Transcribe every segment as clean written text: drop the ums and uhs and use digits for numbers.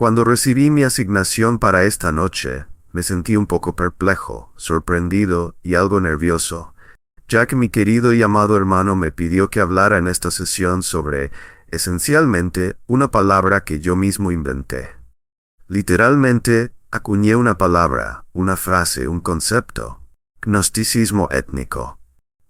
Cuando recibí mi asignación para esta noche, me sentí un poco perplejo, sorprendido y algo nervioso, ya que mi querido y amado hermano me pidió que hablara en esta sesión sobre, esencialmente, una palabra que yo mismo inventé. Literalmente, acuñé una palabra, una frase, un concepto: gnosticismo étnico.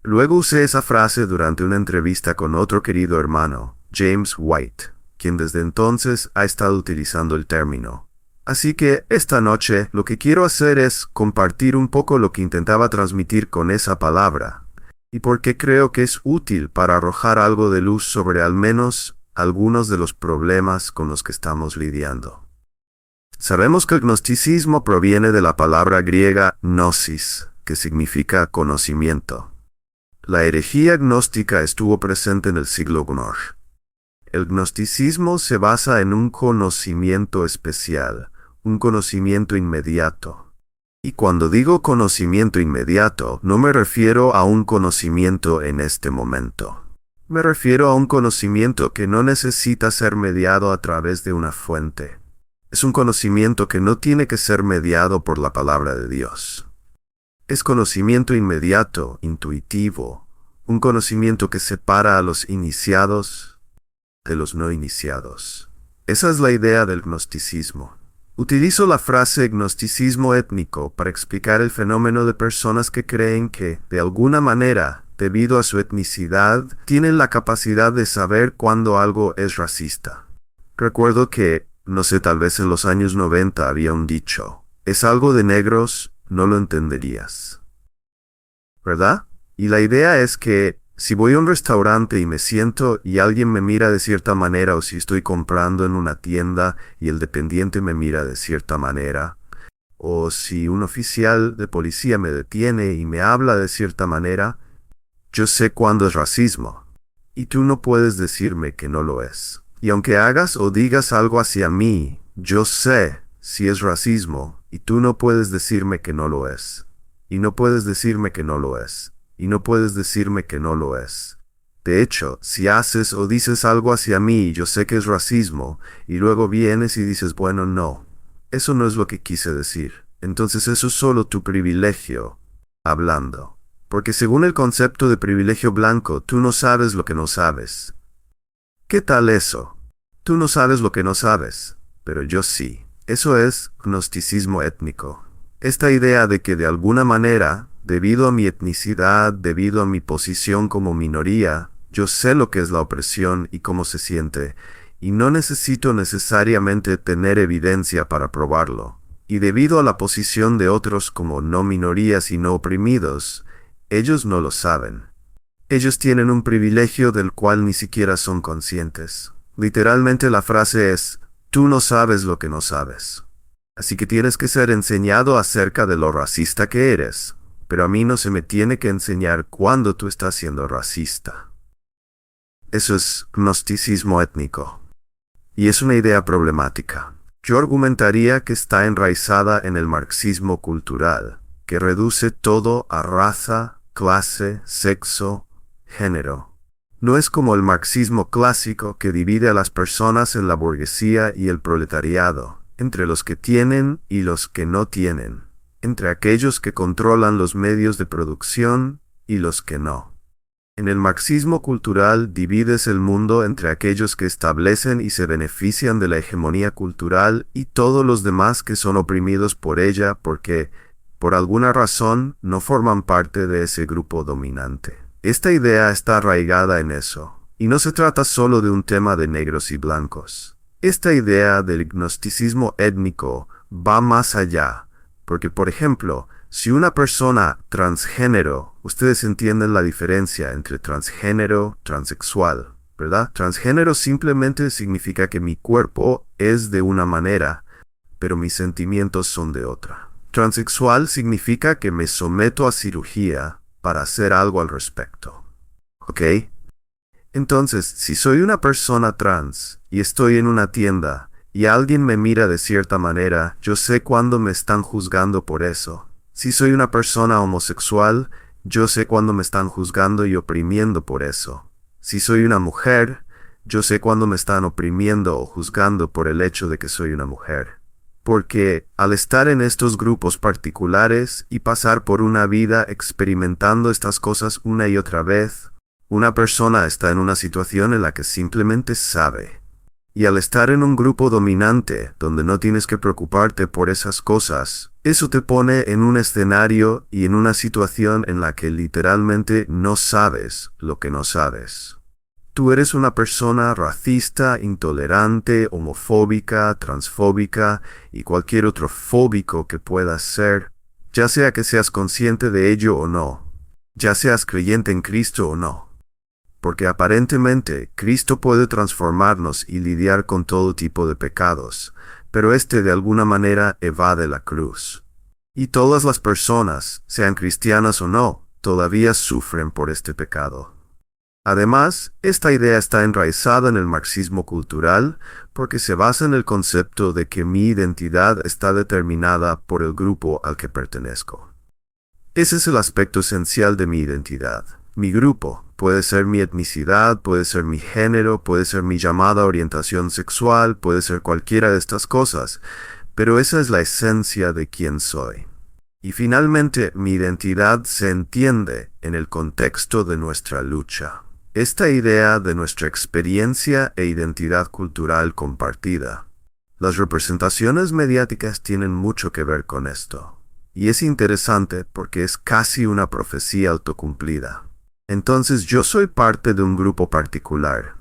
Luego usé esa frase durante una entrevista con otro querido hermano, James White, quien desde entonces ha estado utilizando el término. Así que, esta noche, lo que quiero hacer es compartir un poco lo que intentaba transmitir con esa palabra, y por qué creo que es útil para arrojar algo de luz sobre al menos algunos de los problemas con los que estamos lidiando. Sabemos que el gnosticismo proviene de la palabra griega gnosis, que significa conocimiento. La herejía gnóstica estuvo presente en el siglo I. El gnosticismo se basa en un conocimiento especial, un conocimiento inmediato. Y cuando digo conocimiento inmediato, no me refiero a un conocimiento en este momento. Me refiero a un conocimiento que no necesita ser mediado a través de una fuente. Es un conocimiento que no tiene que ser mediado por la palabra de Dios. Es conocimiento inmediato, intuitivo, un conocimiento que separa a los iniciados de los no iniciados. Esa es la idea del gnosticismo. Utilizo la frase gnosticismo étnico para explicar el fenómeno de personas que creen que, de alguna manera, debido a su etnicidad, tienen la capacidad de saber cuándo algo es racista. Recuerdo que, no sé, tal vez en los años 90 había un dicho: es algo de negros, no lo entenderías. ¿Verdad? Y la idea es que, si voy a un restaurante y me siento y alguien me mira de cierta manera, o si estoy comprando en una tienda y el dependiente me mira de cierta manera, o si un oficial de policía me detiene y me habla de cierta manera, yo sé cuándo es racismo. Y tú no puedes decirme que no lo es. Y aunque hagas o digas algo hacia mí, yo sé si es racismo, y tú no puedes decirme que no lo es. Y no puedes decirme que no lo es. Y no puedes decirme que no lo es. De hecho, si haces o dices algo hacia mí y yo sé que es racismo, y luego vienes y dices, bueno, no, eso no es lo que quise decir, entonces eso es solo tu privilegio hablando. Porque según el concepto de privilegio blanco, tú no sabes lo que no sabes. ¿Qué tal eso? Tú no sabes lo que no sabes, pero yo sí. Eso es gnosticismo étnico. Esta idea de que de alguna manera, debido a mi etnicidad, debido a mi posición como minoría, yo sé lo que es la opresión y cómo se siente, y no necesito necesariamente tener evidencia para probarlo. Y debido a la posición de otros como no minorías y no oprimidos, ellos no lo saben. Ellos tienen un privilegio del cual ni siquiera son conscientes. Literalmente la frase es: tú no sabes lo que no sabes. Así que tienes que ser enseñado acerca de lo racista que eres, pero a mí no se me tiene que enseñar cuándo tú estás siendo racista. Eso es gnosticismo étnico. Y es una idea problemática. Yo argumentaría que está enraizada en el marxismo cultural, que reduce todo a raza, clase, sexo, género. No es como el marxismo clásico que divide a las personas en la burguesía y el proletariado, entre los que tienen y los que no tienen, entre aquellos que controlan los medios de producción y los que no. En el marxismo cultural divides el mundo entre aquellos que establecen y se benefician de la hegemonía cultural y todos los demás que son oprimidos por ella porque, por alguna razón, no forman parte de ese grupo dominante. Esta idea está arraigada en eso, y no se trata solo de un tema de negros y blancos. Esta idea del gnosticismo étnico va más allá, porque, por ejemplo, si una persona transgénero, ustedes entienden la diferencia entre transgénero, transexual, ¿verdad? Transgénero simplemente significa que mi cuerpo es de una manera, pero mis sentimientos son de otra. Transexual significa que me someto a cirugía para hacer algo al respecto. ¿Ok? Entonces, si soy una persona trans y estoy en una tienda y alguien me mira de cierta manera, yo sé cuándo me están juzgando por eso. Si soy una persona homosexual, yo sé cuándo me están juzgando y oprimiendo por eso. Si soy una mujer, Yo sé cuando me están oprimiendo o juzgando por el hecho de que soy una mujer. Porque al estar en estos grupos particulares y pasar por una vida experimentando estas cosas una y otra vez, una persona está en una situación en la que simplemente sabe. Y al estar en un grupo dominante, donde no tienes que preocuparte por esas cosas, eso te pone en un escenario y en una situación en la que literalmente no sabes lo que no sabes. Tú eres una persona racista, intolerante, homofóbica, transfóbica y cualquier otro fóbico que puedas ser, ya sea que seas consciente de ello o no, ya seas creyente en Cristo o no. Porque aparentemente Cristo puede transformarnos y lidiar con todo tipo de pecados, pero este de alguna manera evade la cruz. Y todas las personas, sean cristianas o no, todavía sufren por este pecado. Además, esta idea está enraizada en el marxismo cultural porque se basa en el concepto de que mi identidad está determinada por el grupo al que pertenezco. Ese es el aspecto esencial de mi identidad. Mi grupo puede ser mi etnicidad, puede ser mi género, puede ser mi llamada orientación sexual, puede ser cualquiera de estas cosas, pero esa es la esencia de quién soy. Y finalmente, mi identidad se entiende en el contexto de nuestra lucha. Esta idea de nuestra experiencia e identidad cultural compartida. Las representaciones mediáticas tienen mucho que ver con esto. Y es interesante porque es casi una profecía autocumplida. Entonces yo soy parte de un grupo particular.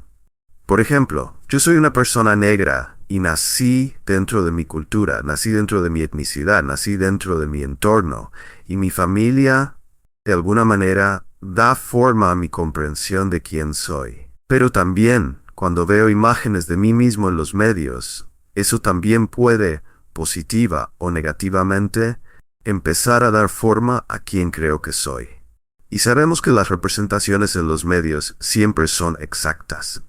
Por ejemplo, yo soy una persona negra y nací dentro de mi cultura, nací dentro de mi etnicidad, nací dentro de mi entorno, y mi familia, de alguna manera, da forma a mi comprensión de quién soy. Pero también, cuando veo imágenes de mí mismo en los medios, eso también puede, positiva o negativamente, empezar a dar forma a quien creo que soy. Y sabemos que las representaciones en los medios siempre son exactas.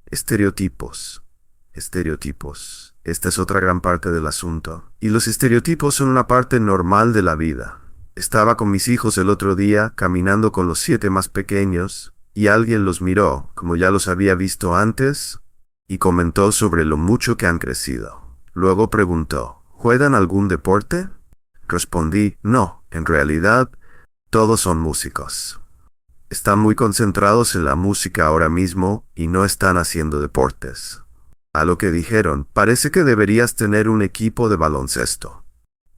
Estereotipos. Estereotipos. Esta es otra gran parte del asunto. Y los estereotipos son una parte normal de la vida. Estaba con mis hijos el otro día, caminando con los 7 más pequeños, y alguien los miró, como ya los había visto antes, y comentó sobre lo mucho que han crecido. Luego preguntó, ¿juegan algún deporte? Respondí, no, en realidad, todos son músicos. Están muy concentrados en la música ahora mismo y no están haciendo deportes. A lo que dijeron, parece que deberías tener un equipo de baloncesto.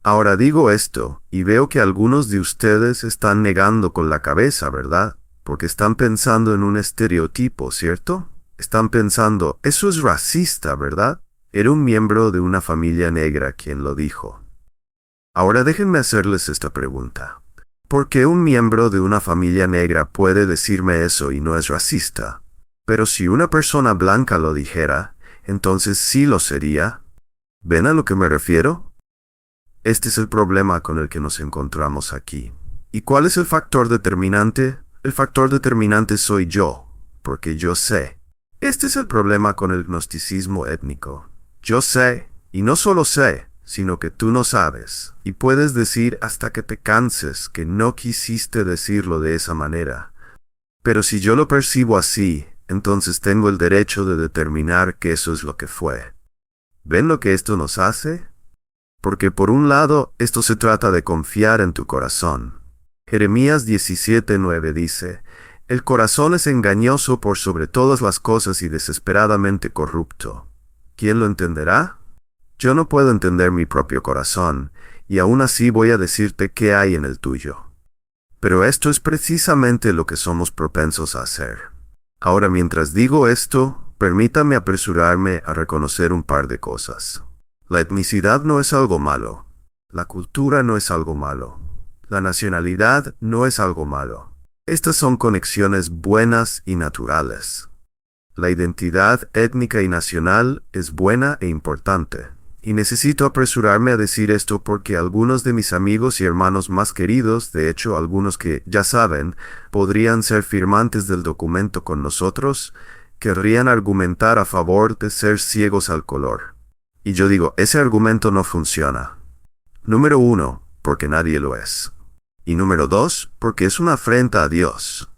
Ahora digo esto, y veo que algunos de ustedes están negando con la cabeza, ¿verdad? Porque están pensando en un estereotipo, ¿cierto? Están pensando, eso es racista, ¿verdad? Era un miembro de una familia negra quien lo dijo. Ahora déjenme hacerles esta pregunta. ¿Por qué un miembro de una familia negra puede decirme eso y no es racista? Pero si una persona blanca lo dijera, entonces sí lo sería. ¿Ven a lo que me refiero? Este es el problema con el que nos encontramos aquí. ¿Y cuál es el factor determinante? El factor determinante soy yo, porque yo sé. Este es el problema con el gnosticismo étnico. Yo sé, y no solo sé, sino que tú no sabes, y puedes decir hasta que te canses que no quisiste decirlo de esa manera. Pero si yo lo percibo así, entonces tengo el derecho de determinar que eso es lo que fue. ¿Ven lo que esto nos hace? Porque por un lado, esto se trata de confiar en tu corazón. Jeremías 17:9 dice, «El corazón es engañoso por sobre todas las cosas y desesperadamente corrupto. ¿Quién lo entenderá?» Yo no puedo entender mi propio corazón, y aún así voy a decirte qué hay en el tuyo. Pero esto es precisamente lo que somos propensos a hacer. Ahora, mientras digo esto, permítame apresurarme a reconocer un par de cosas. La etnicidad no es algo malo. La cultura no es algo malo. La nacionalidad no es algo malo. Estas son conexiones buenas y naturales. La identidad étnica y nacional es buena e importante. Y necesito apresurarme a decir esto porque algunos de mis amigos y hermanos más queridos, de hecho algunos que, ya saben, podrían ser firmantes del documento con nosotros, querrían argumentar a favor de ser ciegos al color. Y yo digo, ese argumento no funciona. Número 1, porque nadie lo es. Y número 2, porque es una afrenta a Dios.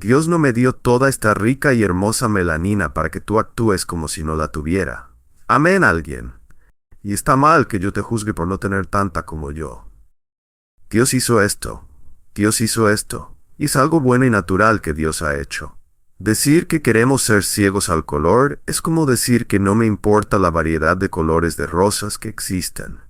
Dios no me dio toda esta rica y hermosa melanina para que tú actúes como si no la tuviera. Amén, alguien. Y está mal que yo te juzgue por no tener tanta como yo. Dios hizo esto. Dios hizo esto. Y es algo bueno y natural que Dios ha hecho. Decir que queremos ser ciegos al color es como decir que no me importa la variedad de colores de rosas que existen.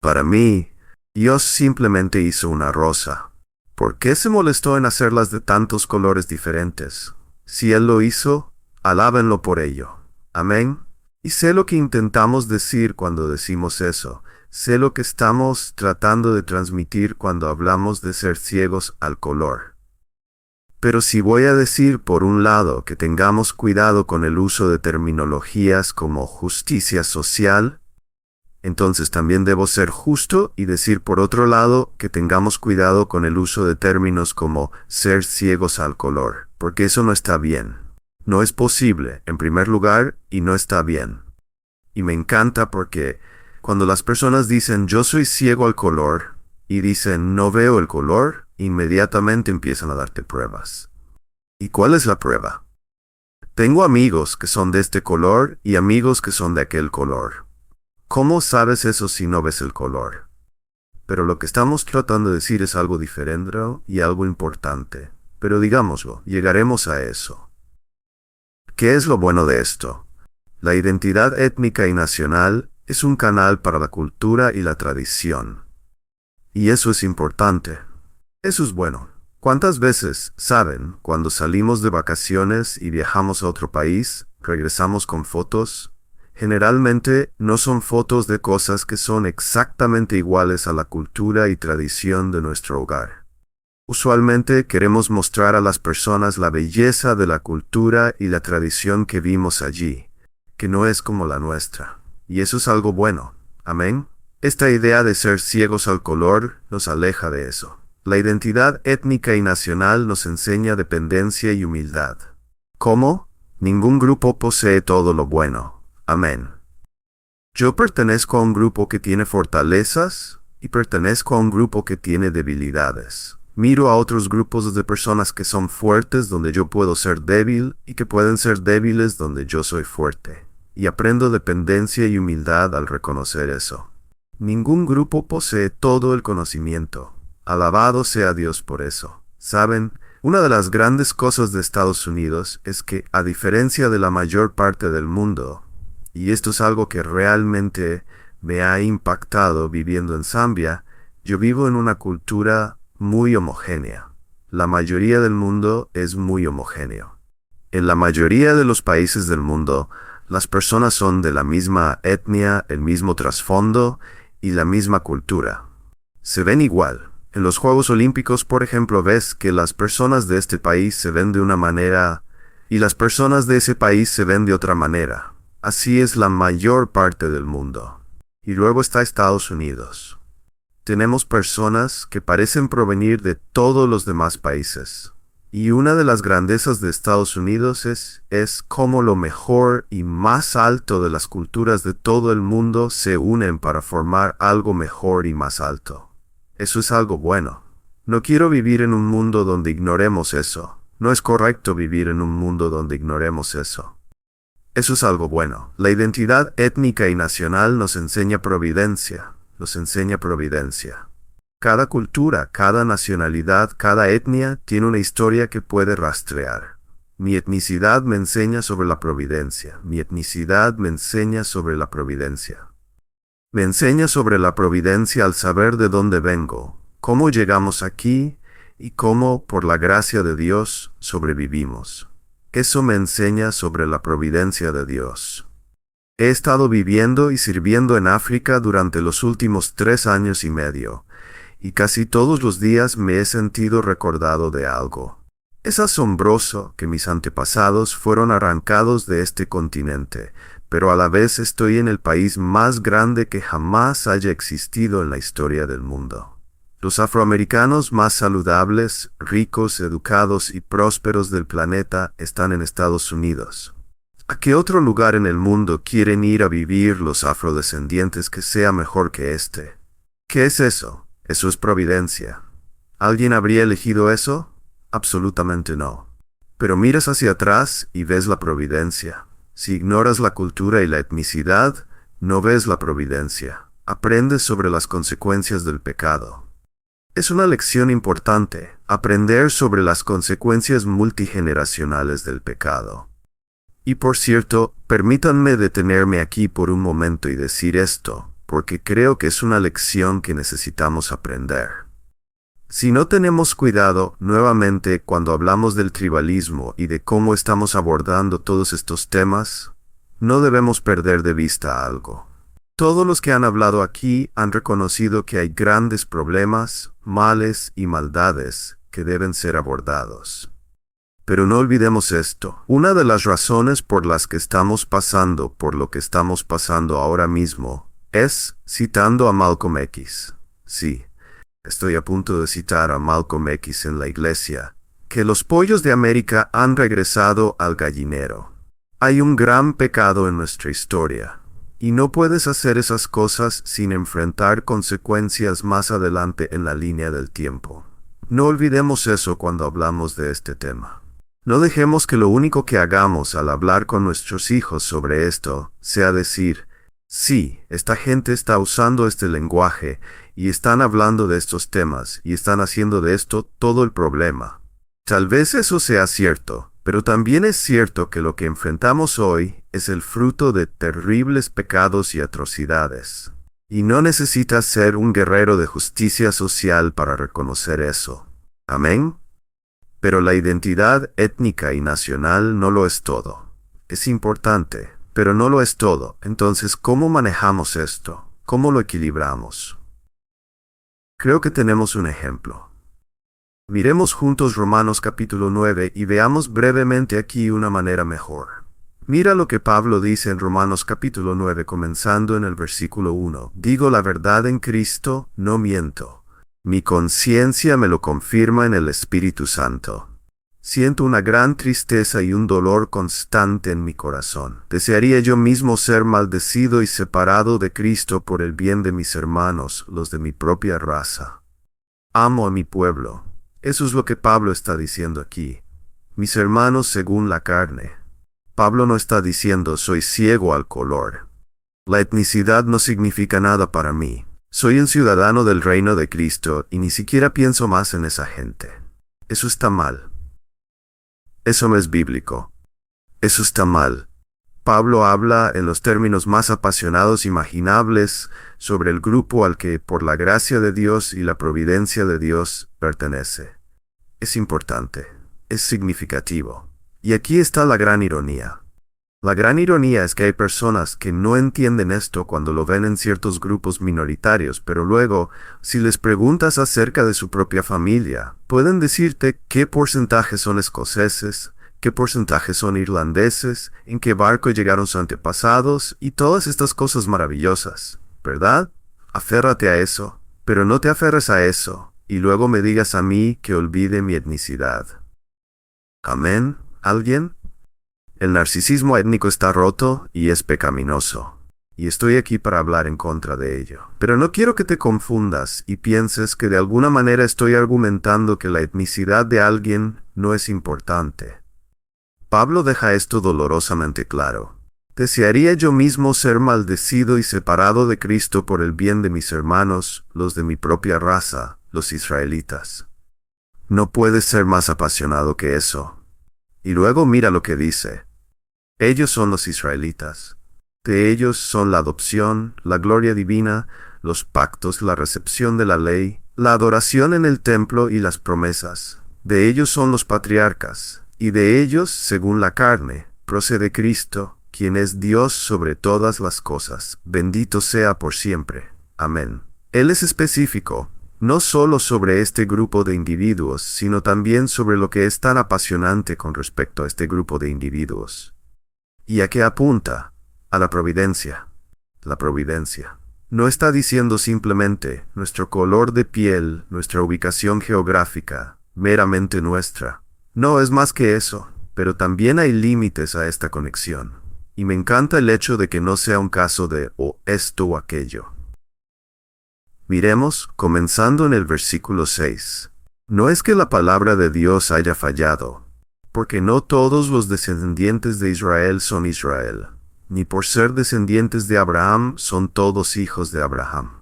Para mí, Dios simplemente hizo una rosa. ¿Por qué se molestó en hacerlas de tantos colores diferentes? Si Él lo hizo, alábenlo por ello. Amén. Y sé lo que intentamos decir cuando decimos eso. Sé lo que estamos tratando de transmitir cuando hablamos de ser ciegos al color. Pero si voy a decir por un lado que tengamos cuidado con el uso de terminologías como justicia social, entonces también debo ser justo y decir por otro lado que tengamos cuidado con el uso de términos como ser ciegos al color, porque eso no está bien. No es posible, en primer lugar, y no está bien. Y me encanta porque cuando las personas dicen yo soy ciego al color y dicen no veo el color, inmediatamente empiezan a darte pruebas. ¿Y cuál es la prueba? Tengo amigos que son de este color y amigos que son de aquel color. ¿Cómo sabes eso si no ves el color? Pero lo que estamos tratando de decir es algo diferente y algo importante. Pero digámoslo, llegaremos a eso. ¿Qué es lo bueno de esto? La identidad étnica y nacional es un canal para la cultura y la tradición. Y eso es importante. Eso es bueno. ¿Cuántas veces, saben, cuando salimos de vacaciones y viajamos a otro país, regresamos con fotos? Generalmente no son fotos de cosas que son exactamente iguales a la cultura y tradición de nuestro hogar. Usualmente queremos mostrar a las personas la belleza de la cultura y la tradición que vimos allí, que no es como la nuestra. Y eso es algo bueno. Amén. Esta idea de ser ciegos al color nos aleja de eso. La identidad étnica y nacional nos enseña dependencia y humildad. ¿Cómo? Ningún grupo posee todo lo bueno. Amén. Yo pertenezco a un grupo que tiene fortalezas y pertenezco a un grupo que tiene debilidades. Miro a otros grupos de personas que son fuertes donde yo puedo ser débil y que pueden ser débiles donde yo soy fuerte. Y aprendo dependencia y humildad al reconocer eso. Ningún grupo posee todo el conocimiento. Alabado sea Dios por eso. ¿Saben? Una de las grandes cosas de Estados Unidos es que, a diferencia de la mayor parte del mundo, y esto es algo que realmente me ha impactado viviendo en Zambia, yo vivo en una cultura muy homogénea. La mayoría del mundo es muy homogéneo. En la mayoría de los países del mundo, las personas son de la misma etnia, el mismo trasfondo y la misma cultura. Se ven igual. En los Juegos Olímpicos, por ejemplo, ves que las personas de este país se ven de una manera y las personas de ese país se ven de otra manera. Así es la mayor parte del mundo. Y luego está Estados Unidos. Tenemos personas que parecen provenir de todos los demás países. Y una de las grandezas de Estados Unidos es cómo lo mejor y más alto de las culturas de todo el mundo se unen para formar algo mejor y más alto. Eso es algo bueno. No quiero vivir en un mundo donde ignoremos eso. No es correcto vivir en un mundo donde ignoremos eso. Eso es algo bueno. La identidad étnica y nacional nos enseña providencia. Nos enseña providencia. Cada cultura, cada nacionalidad, cada etnia tiene una historia que puede rastrear. Mi etnicidad me enseña sobre la providencia. Mi etnicidad me enseña sobre la providencia. Me enseña sobre la providencia al saber de dónde vengo, cómo llegamos aquí y cómo, por la gracia de Dios, sobrevivimos. Eso me enseña sobre la providencia de Dios. He estado viviendo y sirviendo en África durante los últimos 3 años y medio, y casi todos los días me he sentido recordado de algo. Es asombroso que mis antepasados fueron arrancados de este continente, pero a la vez estoy en el país más grande que jamás haya existido en la historia del mundo. Los afroamericanos más saludables, ricos, educados y prósperos del planeta están en Estados Unidos. ¿A qué otro lugar en el mundo quieren ir a vivir los afrodescendientes que sea mejor que este? ¿Qué es eso? Eso es providencia. ¿Alguien habría elegido eso? Absolutamente no. Pero miras hacia atrás y ves la providencia. Si ignoras la cultura y la etnicidad, no ves la providencia. Aprendes sobre las consecuencias del pecado. Es una lección importante, aprender sobre las consecuencias multigeneracionales del pecado. Y por cierto, permítanme detenerme aquí por un momento y decir esto, porque creo que es una lección que necesitamos aprender. Si no tenemos cuidado, nuevamente, cuando hablamos del tribalismo y de cómo estamos abordando todos estos temas, no debemos perder de vista algo. Todos los que han hablado aquí han reconocido que hay grandes problemas, males y maldades que deben ser abordados. Pero no olvidemos esto. Una de las razones por las que estamos pasando por lo que estamos pasando ahora mismo es, citando a Malcolm X. Sí, estoy a punto de citar a Malcolm X en la iglesia, que los pollos de América han regresado al gallinero. Hay un gran pecado en nuestra historia, y no puedes hacer esas cosas sin enfrentar consecuencias más adelante en la línea del tiempo. No olvidemos eso cuando hablamos de este tema. No dejemos que lo único que hagamos al hablar con nuestros hijos sobre esto sea decir, sí, esta gente está usando este lenguaje y están hablando de estos temas y están haciendo de esto todo el problema. Tal vez eso sea cierto, pero también es cierto que lo que enfrentamos hoy es el fruto de terribles pecados y atrocidades. Y no necesitas ser un guerrero de justicia social para reconocer eso. ¿Amén? Pero la identidad étnica y nacional no lo es todo. Es importante, pero no lo es todo. Entonces, ¿cómo manejamos esto? ¿Cómo lo equilibramos? Creo que tenemos un ejemplo. Miremos juntos Romanos capítulo 9 y veamos brevemente aquí una manera mejor. Mira lo que Pablo dice en Romanos capítulo 9 comenzando en el versículo 1. Digo la verdad en Cristo, no miento. Mi conciencia me lo confirma en el Espíritu Santo. Siento una gran tristeza y un dolor constante en mi corazón. Desearía yo mismo ser maldecido y separado de Cristo por el bien de mis hermanos, los de mi propia raza. Amo a mi pueblo. Eso es lo que Pablo está diciendo aquí. Mis hermanos según la carne. Pablo no está diciendo soy ciego al color. La etnicidad no significa nada para mí. Soy un ciudadano del reino de Cristo y ni siquiera pienso más en esa gente. Eso está mal. Eso no es bíblico. Eso está mal. Pablo habla en los términos más apasionados imaginables sobre el grupo al que, por la gracia de Dios y la providencia de Dios, pertenece. Es importante. Es significativo. Y aquí está la gran ironía. La gran ironía es que hay personas que no entienden esto cuando lo ven en ciertos grupos minoritarios, pero luego, si les preguntas acerca de su propia familia, pueden decirte qué porcentaje son escoceses, qué porcentaje son irlandeses, en qué barco llegaron sus antepasados y todas estas cosas maravillosas, ¿verdad? Aférrate a eso, pero no te aferres a eso, y luego me digas a mí que olvide mi etnicidad. ¿Amén? ¿Alguien? El narcisismo étnico está roto y es pecaminoso. Y estoy aquí para hablar en contra de ello. Pero no quiero que te confundas y pienses que de alguna manera estoy argumentando que la etnicidad de alguien no es importante. Pablo deja esto dolorosamente claro. Desearía yo mismo ser maldecido y separado de Cristo por el bien de mis hermanos, los de mi propia raza, los israelitas. No puedes ser más apasionado que eso. Y luego mira lo que dice. Ellos son los israelitas. De ellos son la adopción, la gloria divina, los pactos, la recepción de la ley, la adoración en el templo y las promesas. De ellos son los patriarcas, y de ellos, según la carne, procede Cristo, quien es Dios sobre todas las cosas. Bendito sea por siempre. Amén. Él es específico, no solo sobre este grupo de individuos, sino también sobre lo que es tan apasionante con respecto a este grupo de individuos. ¿Y a qué apunta? A la providencia. La providencia. No está diciendo simplemente nuestro color de piel, nuestra ubicación geográfica, meramente nuestra. No es más que eso, pero también hay límites a esta conexión. Y me encanta el hecho de que no sea un caso de o esto o aquello. Miremos, comenzando en el versículo 6. No es que la palabra de Dios haya fallado. porque no todos los descendientes de Israel son Israel, ni por ser descendientes de Abraham son todos hijos de Abraham.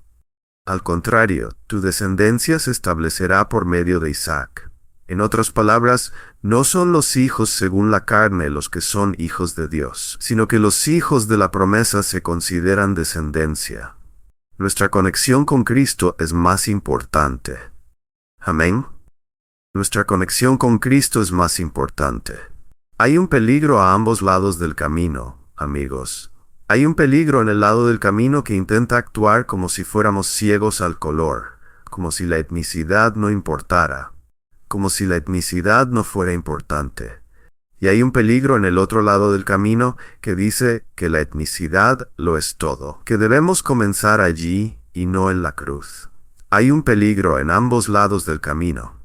Al contrario, tu descendencia se establecerá por medio de Isaac. En otras palabras, no son los hijos según la carne los que son hijos de Dios, sino que los hijos de la promesa se consideran descendencia. Nuestra conexión con Cristo es más importante. Amén. Nuestra conexión con Cristo es más importante. Hay un peligro a ambos lados del camino, amigos. Hay un peligro en el lado del camino que intenta actuar como si fuéramos ciegos al color, como si la etnicidad no importara, como si la etnicidad no fuera importante. Y hay un peligro en el otro lado del camino que dice que la etnicidad lo es todo, que debemos comenzar allí y no en la cruz. Hay un peligro en ambos lados del camino.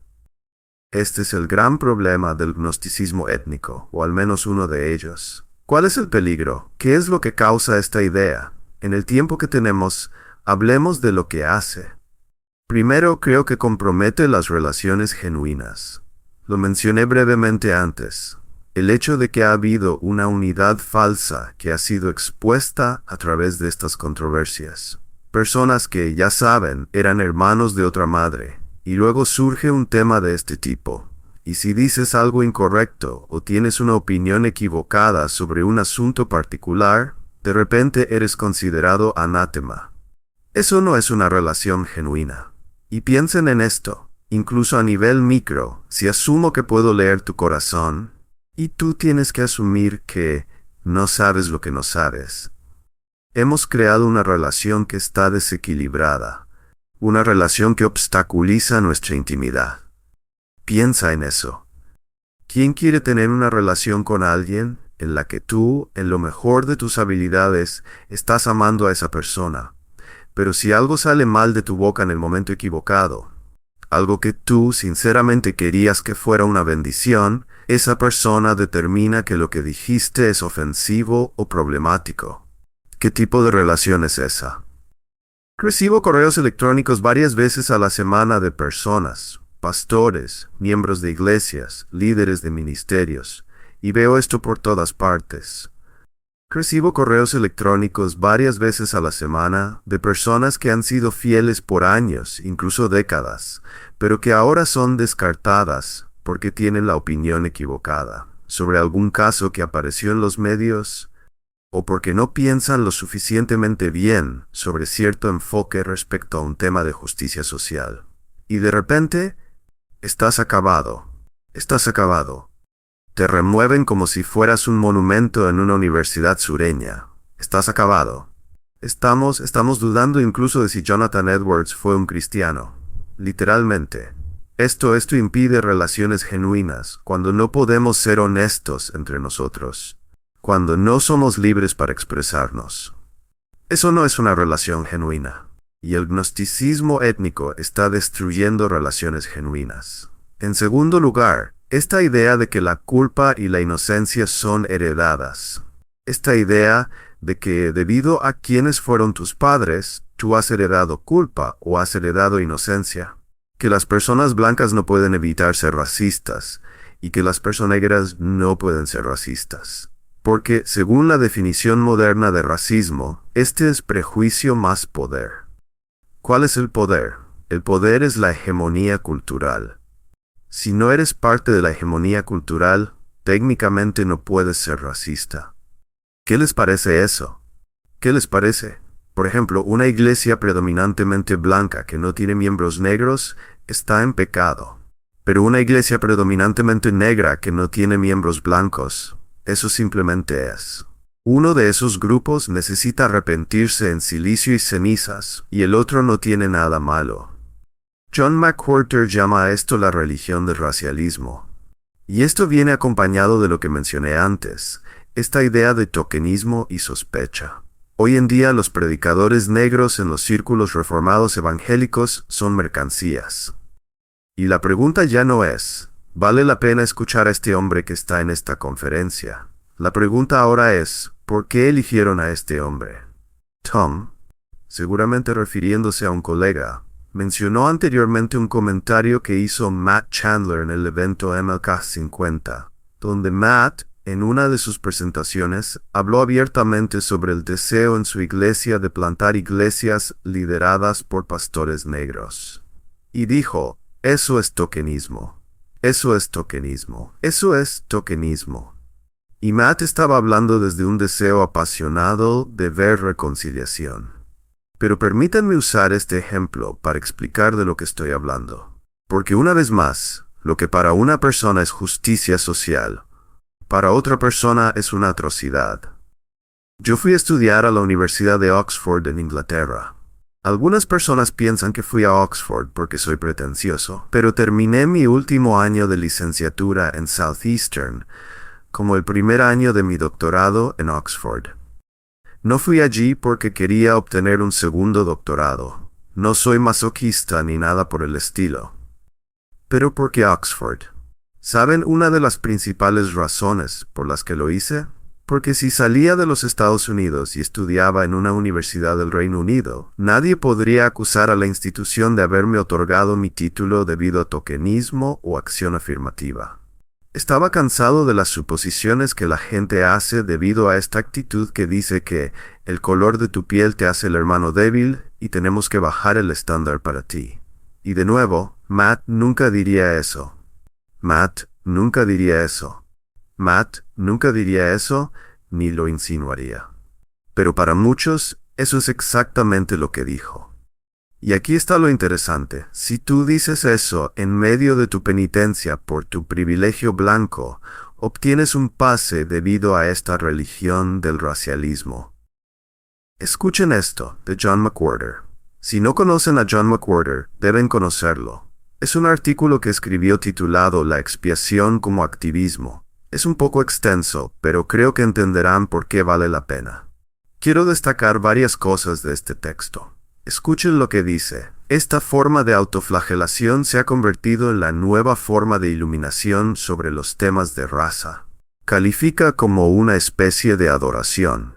Este es el gran problema del gnosticismo étnico, o al menos uno de ellos. ¿Cuál es el peligro? ¿Qué es lo que causa esta idea? En el tiempo que tenemos, hablemos de lo que hace. Primero, creo que compromete las relaciones genuinas. Lo mencioné brevemente antes. El hecho de que ha habido una unidad falsa que ha sido expuesta a través de estas controversias. Personas que, ya saben, eran hermanos de otra madre. Y luego surge un tema de este tipo. Y si dices algo incorrecto o tienes una opinión equivocada sobre un asunto particular, de repente eres considerado anátema. Eso no es una relación genuina. Y piensen en esto, incluso a nivel micro, si asumo que puedo leer tu corazón, y tú tienes que asumir que no sabes lo que no sabes. Hemos creado una relación que está desequilibrada. Una relación que obstaculiza nuestra intimidad. Piensa en eso. ¿Quién quiere tener una relación con alguien en la que tú, en lo mejor de tus habilidades, estás amando a esa persona? Pero si algo sale mal de tu boca en el momento equivocado, algo que tú sinceramente querías que fuera una bendición, esa persona determina que lo que dijiste es ofensivo o problemático. ¿Qué tipo de relación es esa? Recibo correos electrónicos varias veces a la semana de personas, pastores, miembros de iglesias, líderes de ministerios, y veo esto por todas partes. Recibo correos electrónicos varias veces a la semana de personas que han sido fieles por años, incluso décadas, pero que ahora son descartadas porque tienen la opinión equivocada sobre algún caso que apareció en los medios, o porque no piensan lo suficientemente bien sobre cierto enfoque respecto a un tema de justicia social. Y de repente, estás acabado. Estás acabado. Te remueven como si fueras un monumento en una universidad sureña. Estás acabado. Estamos dudando incluso de si Jonathan Edwards fue un cristiano. Literalmente. Esto impide relaciones genuinas, cuando no podemos ser honestos entre nosotros. Cuando no somos libres para expresarnos. Eso no es una relación genuina. Y el gnosticismo étnico está destruyendo relaciones genuinas. En segundo lugar, esta idea de que la culpa y la inocencia son heredadas. Esta idea de que debido a quienes fueron tus padres, tú has heredado culpa o has heredado inocencia. Que las personas blancas no pueden evitar ser racistas y que las personas negras no pueden ser racistas. Porque, según la definición moderna de racismo, este es prejuicio más poder. ¿Cuál es el poder? El poder es la hegemonía cultural. Si no eres parte de la hegemonía cultural, técnicamente no puedes ser racista. ¿Qué les parece eso? ¿Qué les parece? Por ejemplo, una iglesia predominantemente blanca que no tiene miembros negros está en pecado. Pero una iglesia predominantemente negra que no tiene miembros blancos, eso simplemente es. Uno de esos grupos necesita arrepentirse en silicio y cenizas, y el otro no tiene nada malo. John McWhorter llama a esto la religión del racialismo. Y esto viene acompañado de lo que mencioné antes, esta idea de tokenismo y sospecha. Hoy en día los predicadores negros en los círculos reformados evangélicos son mercancías. Y la pregunta ya no es, ¿vale la pena escuchar a este hombre que está en esta conferencia? La pregunta ahora es, ¿por qué eligieron a este hombre? Tom, seguramente refiriéndose a un colega, mencionó anteriormente un comentario que hizo Matt Chandler en el evento MLK 50. donde Matt, en una de sus presentaciones, habló abiertamente sobre el deseo en su iglesia de plantar iglesias lideradas por pastores negros. Y dijo, eso es tokenismo. Eso es tokenismo. Eso es tokenismo. Y Matt estaba hablando desde un deseo apasionado de ver reconciliación. Pero permítanme usar este ejemplo para explicar de lo que estoy hablando. Porque una vez más, lo que para una persona es justicia social, para otra persona es una atrocidad. Yo fui a estudiar a la Universidad de Oxford en Inglaterra. Algunas personas piensan que fui a Oxford porque soy pretencioso, pero terminé mi último año de licenciatura en Southeastern, como el primer año de mi doctorado en Oxford. No fui allí porque quería obtener un segundo doctorado. No soy masoquista ni nada por el estilo. Pero porque Oxford. ¿Saben una de las principales razones por las que lo hice? Porque si salía de los Estados Unidos y estudiaba en una universidad del Reino Unido, nadie podría acusar a la institución de haberme otorgado mi título debido a tokenismo o acción afirmativa. Estaba cansado de las suposiciones que la gente hace debido a esta actitud que dice que el color de tu piel te hace el hermano débil y tenemos que bajar el estándar para ti. Y de nuevo, Matt nunca diría eso. Matt nunca diría eso. Matt nunca diría eso, ni lo insinuaría. Pero para muchos, eso es exactamente lo que dijo. Y aquí está lo interesante. Si tú dices eso en medio de tu penitencia por tu privilegio blanco, obtienes un pase debido a esta religión del racialismo. Escuchen esto, de John McWhorter. Si no conocen a John McWhorter, deben conocerlo. Es un artículo que escribió titulado La expiación como activismo. Es un poco extenso, pero creo que entenderán por qué vale la pena. Quiero destacar varias cosas de este texto. Escuchen lo que dice. Esta forma de autoflagelación se ha convertido en la nueva forma de iluminación sobre los temas de raza. Califica como una especie de adoración.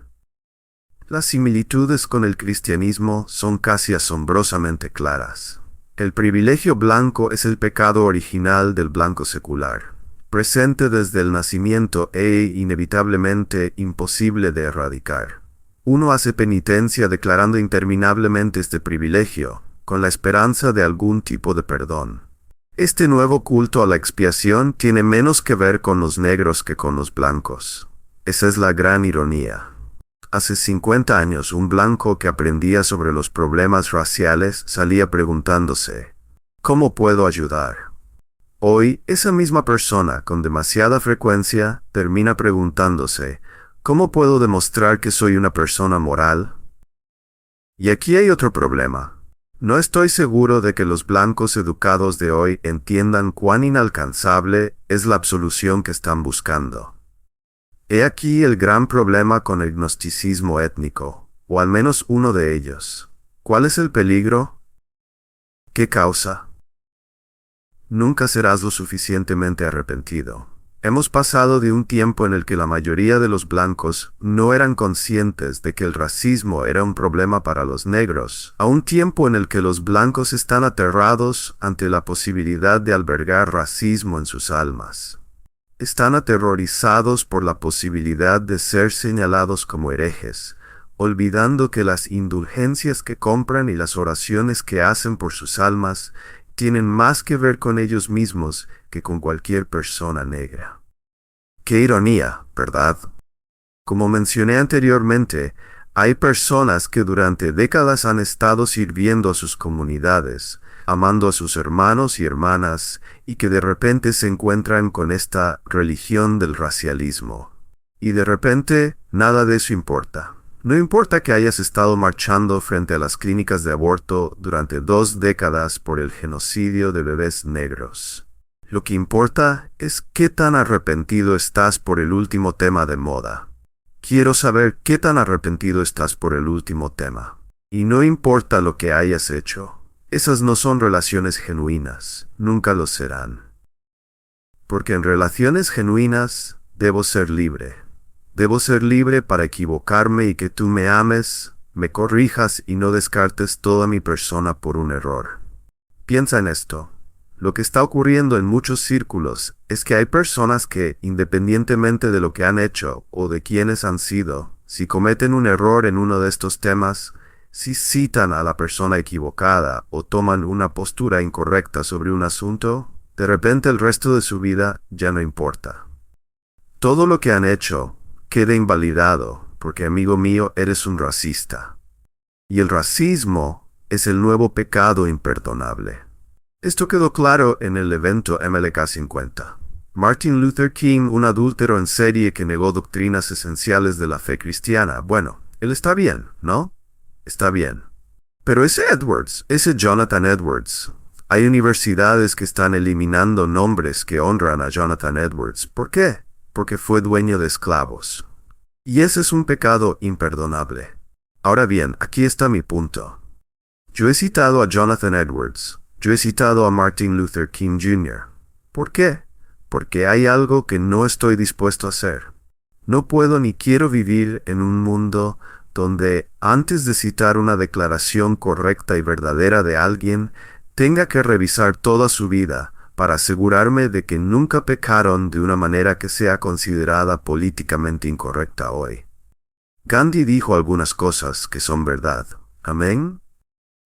Las similitudes con el cristianismo son casi asombrosamente claras. El privilegio blanco es el pecado original del blanco secular, presente desde el nacimiento e inevitablemente imposible de erradicar. Uno hace penitencia declarando interminablemente este privilegio, con la esperanza de algún tipo de perdón. Este nuevo culto a la expiación tiene menos que ver con los negros que con los blancos. Esa es la gran ironía. Hace 50 años un blanco que aprendía sobre los problemas raciales salía preguntándose, ¿cómo puedo ayudar? Hoy, esa misma persona, con demasiada frecuencia, termina preguntándose, ¿cómo puedo demostrar que soy una persona moral? Y aquí hay otro problema. No estoy seguro de que los blancos educados de hoy entiendan cuán inalcanzable es la absolución que están buscando. He aquí el gran problema con el gnosticismo étnico, o al menos uno de ellos. ¿Cuál es el peligro? ¿Qué causa? Nunca serás lo suficientemente arrepentido. Hemos pasado de un tiempo en el que la mayoría de los blancos no eran conscientes de que el racismo era un problema para los negros, a un tiempo en el que los blancos están aterrados ante la posibilidad de albergar racismo en sus almas. Están aterrorizados por la posibilidad de ser señalados como herejes, olvidando que las indulgencias que compran y las oraciones que hacen por sus almas tienen más que ver con ellos mismos que con cualquier persona negra. Qué ironía, ¿verdad? Como mencioné anteriormente, hay personas que durante décadas han estado sirviendo a sus comunidades, amando a sus hermanos y hermanas, y que de repente se encuentran con esta religión del racialismo. Y de repente, nada de eso importa. No importa que hayas estado marchando frente a las clínicas de aborto durante 2 décadas por el genocidio de bebés negros. Lo que importa es qué tan arrepentido estás por el último tema de moda. Quiero saber qué tan arrepentido estás por el último tema. Y no importa lo que hayas hecho. Esas no son relaciones genuinas, nunca lo serán. Porque en relaciones genuinas debo ser libre. Debo ser libre para equivocarme y que tú me ames, me corrijas y no descartes toda mi persona por un error. Piensa en esto. Lo que está ocurriendo en muchos círculos es que hay personas que, independientemente de lo que han hecho o de quiénes han sido, si cometen un error en uno de estos temas, si citan a la persona equivocada o toman una postura incorrecta sobre un asunto, de repente el resto de su vida ya no importa. Todo lo que han hecho queda invalidado porque, amigo mío, eres un racista. Y el racismo es el nuevo pecado imperdonable. Esto quedó claro en el evento MLK 50. Martin Luther King, un adúltero en serie que negó doctrinas esenciales de la fe cristiana. Bueno, él está bien, ¿no? Está bien. Pero ese Edwards, ese Jonathan Edwards, hay universidades que están eliminando nombres que honran a Jonathan Edwards. ¿Por qué? Porque fue dueño de esclavos. Y ese es un pecado imperdonable. Ahora bien, aquí está mi punto. Yo he citado a Jonathan Edwards. Yo he citado a Martin Luther King Jr. ¿Por qué? Porque hay algo que no estoy dispuesto a hacer. No puedo ni quiero vivir en un mundo donde, antes de citar una declaración correcta y verdadera de alguien, tenga que revisar toda su vida para asegurarme de que nunca pecaron de una manera que sea considerada políticamente incorrecta hoy. Gandhi dijo algunas cosas que son verdad. ¿Amén?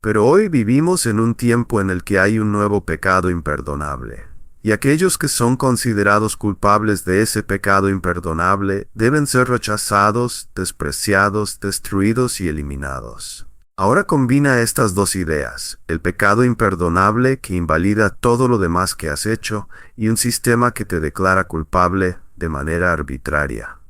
Pero hoy vivimos en un tiempo en el que hay un nuevo pecado imperdonable. Y aquellos que son considerados culpables de ese pecado imperdonable deben ser rechazados, despreciados, destruidos y eliminados. Ahora combina estas dos ideas, el pecado imperdonable que invalida todo lo demás que has hecho y un sistema que te declara culpable de manera arbitraria.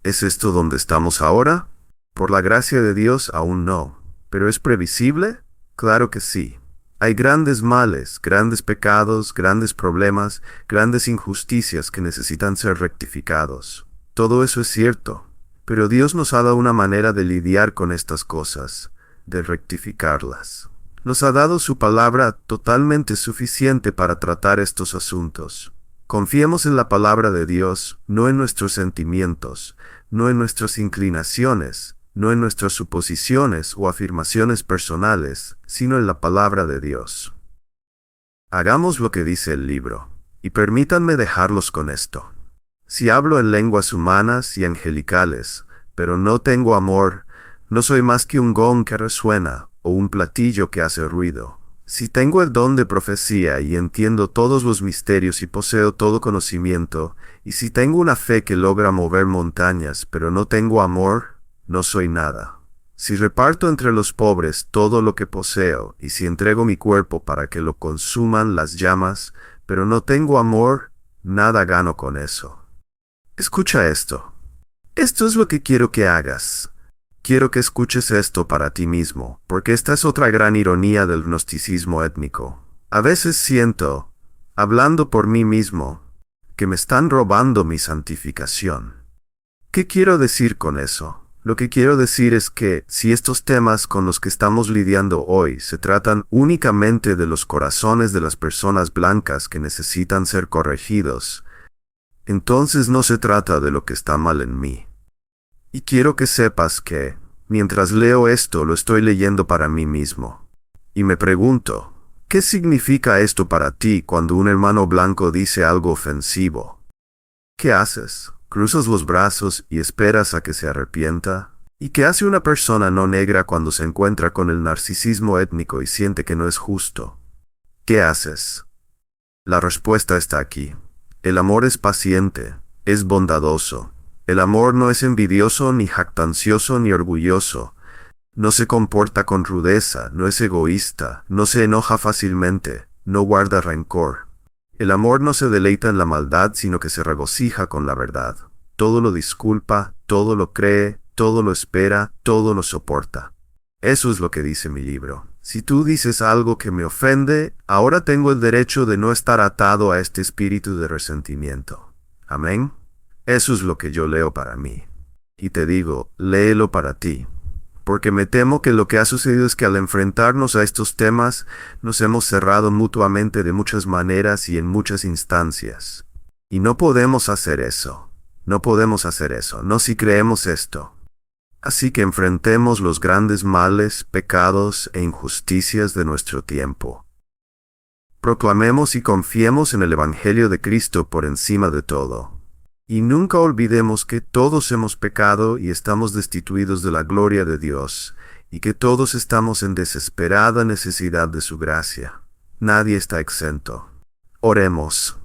¿Es esto donde estamos ahora? Por la gracia de Dios aún no. ¿Pero es previsible? Claro que sí. Hay grandes males, grandes pecados, grandes problemas, grandes injusticias que necesitan ser rectificados. Todo eso es cierto, pero Dios nos ha dado una manera de lidiar con estas cosas, de rectificarlas. Nos ha dado su palabra totalmente suficiente para tratar estos asuntos. Confiemos en la palabra de Dios, no en nuestros sentimientos, no en nuestras inclinaciones, no en nuestras suposiciones o afirmaciones personales, sino en la palabra de Dios. Hagamos lo que dice el libro, y permítanme dejarlos con esto. Si hablo en lenguas humanas y angelicales, pero no tengo amor, no soy más que un gong que resuena o un platillo que hace ruido. Si tengo el don de profecía y entiendo todos los misterios y poseo todo conocimiento, y si tengo una fe que logra mover montañas, pero no tengo amor, no soy nada. Si reparto entre los pobres todo lo que poseo, y si entrego mi cuerpo para que lo consuman las llamas, pero no tengo amor, nada gano con eso. Escucha esto. Esto es lo que quiero que hagas. Quiero que escuches esto para ti mismo, porque esta es otra gran ironía del gnosticismo étnico. A veces siento, hablando por mí mismo, que me están robando mi santificación. ¿Qué quiero decir con eso? Lo que quiero decir es que, si estos temas con los que estamos lidiando hoy se tratan únicamente de los corazones de las personas blancas que necesitan ser corregidos, entonces no se trata de lo que está mal en mí. Y quiero que sepas que, mientras leo esto, lo estoy leyendo para mí mismo. Y me pregunto, ¿qué significa esto para ti cuando un hermano blanco dice algo ofensivo? ¿Qué haces? ¿Cruzas los brazos y esperas a que se arrepienta? ¿Y qué hace una persona no negra cuando se encuentra con el narcisismo étnico y siente que no es justo? ¿Qué haces? La respuesta está aquí. El amor es paciente, es bondadoso. El amor no es envidioso, ni jactancioso, ni orgulloso. No se comporta con rudeza, no es egoísta, no se enoja fácilmente, no guarda rencor. El amor no se deleita en la maldad, sino que se regocija con la verdad. Todo lo disculpa, todo lo cree, todo lo espera, todo lo soporta. Eso es lo que dice mi libro. Si tú dices algo que me ofende, ahora tengo el derecho de no estar atado a este espíritu de resentimiento. Amén. Eso es lo que yo leo para mí. Y te digo, léelo para ti. Porque me temo que lo que ha sucedido es que al enfrentarnos a estos temas, nos hemos cerrado mutuamente de muchas maneras y en muchas instancias. Y no podemos hacer eso. No podemos hacer eso, no si creemos esto. Así que enfrentemos los grandes males, pecados e injusticias de nuestro tiempo. Proclamemos y confiemos en el Evangelio de Cristo por encima de todo. Y nunca olvidemos que todos hemos pecado y estamos destituidos de la gloria de Dios, y que todos estamos en desesperada necesidad de su gracia. Nadie está exento. Oremos.